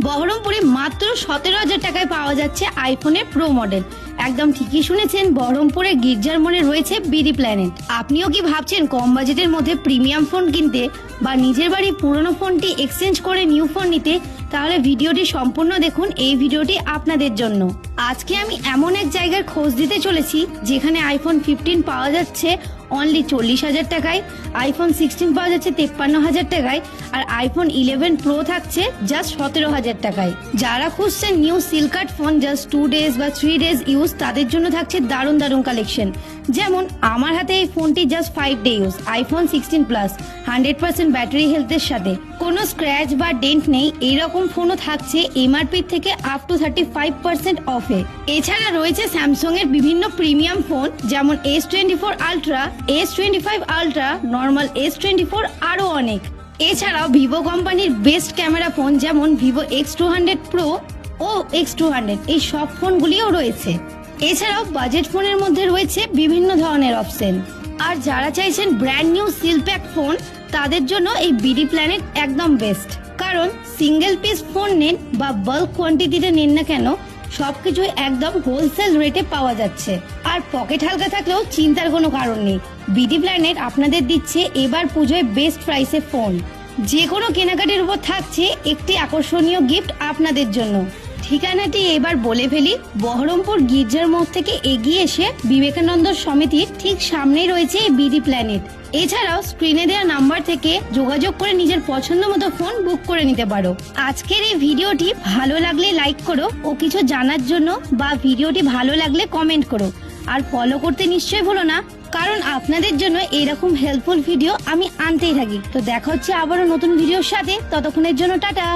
বহরমপুরে মাত্র 17,000 টাকায় পাওয়া যাচ্ছে আইফোনের প্রো মডেল। একদম ঠিকই শুনেছেন, বহরমপুরে গির্জার মোড়ে রয়েছে বিডি প্ল্যানেট। আপনিও কি ভাবছেন কম বাজেটের মধ্যে প্রিমিয়াম ফোন কিনতে বা নিজের বাড়ির পুরনো ফোনটি এক্সচেঞ্জ করে নিউ ফোন নিতে? তাহলে ভিডিওটি সম্পূর্ণ দেখুন, এই ভিডিওটি আপনাদের জন্য। আজকে আমি এমন এক জায়গার খোঁজ দিতে চলেছি যেখানে আইফোন 15 পাওয়া যাচ্ছে অনলি 40,000 টাকায়, আইফোন 16 পাওয়া যাচ্ছে 53,000 টাকায়, আর আইফোন 11 প্রো থাকছে জাস্ট 17,000 টাকায়। যারা খুঁজছেন new Silk Cut phone just 2 days বা 3 ডেজ ইউজ, তাদের জন্য থাকছে দারুণ দারুণ কালেকশন। যেমন আমার হাতে এই ফোনটি just 5 day use, iPhone 16 plus, 100% battery হেলথের সাথে, কোনো স্ক্র্যাচ বা ডেন্ট নেই। এইরকম ফোনও থাকছে এমআরপি থেকে আপ টু 35% অফে। এছাড়া রয়েছে স্যামসাং এর বিভিন্ন প্রিমিয়াম ফোন যেমন S24 ultra, S25 ultra, normal S24, আরো অনেক। এছাড়াও ভিভো কোম্পানির বেস্ট ক্যামেরা ফোন যেমন ভিভো X200 প্রো ও X200, এই সব ফোনগুলিও রয়েছে। এছাড়াও বাজেট ফোনের মধ্যে রয়েছে বিভিন্ন ধরনের অপশন। আর যারা চাইছেন brand new seal pack phone, তাদের জন্য এই বিডি প্ল্যানেট একদম বেস্ট। কারণ সিঙ্গেল পিস ফোন নেন বা বাল্ক কোয়ান্টিটিতে নেন না কেন, সবকিছুই একদম হোলসেল রেটে পাওয়া যাচ্ছে। আর পকেট হালকা থাকলেও চিন্তার কোনো কারণ নেই, বিডি প্ল্যানেট আপনাদের দিচ্ছে এবার পুজোয় বেস্ট প্রাইসে ফোন। যে কোনো কেনাকাটির উপর থাকছে একটি আকর্ষণীয় গিফট আপনাদের জন্য। ঠিকানাটি এবার বলে ফেলি, বহরমপুর গির্জার মোড় থেকে এগিয়ে এসে বিবেকানন্দ সমিতির ঠিক সামনেই রয়েছে এই বিডি প্ল্যানেট। এছাড়াও স্ক্রিনে দেওয়া নাম্বার থেকে যোগাযোগ করে নিজের পছন্দ মতো ফোন বুক করে নিতে পারো। আজকের এই ভিডিওটি ভালো লাগলে লাইক করো ও কিছু জানার জন্য বা ভিডিওটি ভালো লাগলে কমেন্ট করো। আর ফলো করতে নিশ্চয়ই ভুলো না, কারণ আপনাদের জন্য এরকম হেল্পফুল ভিডিও আমি আনতেই থাকি। তো দেখা হচ্ছে আবারও নতুন ভিডিওর সাথে, ততক্ষণের জন্য টাটা।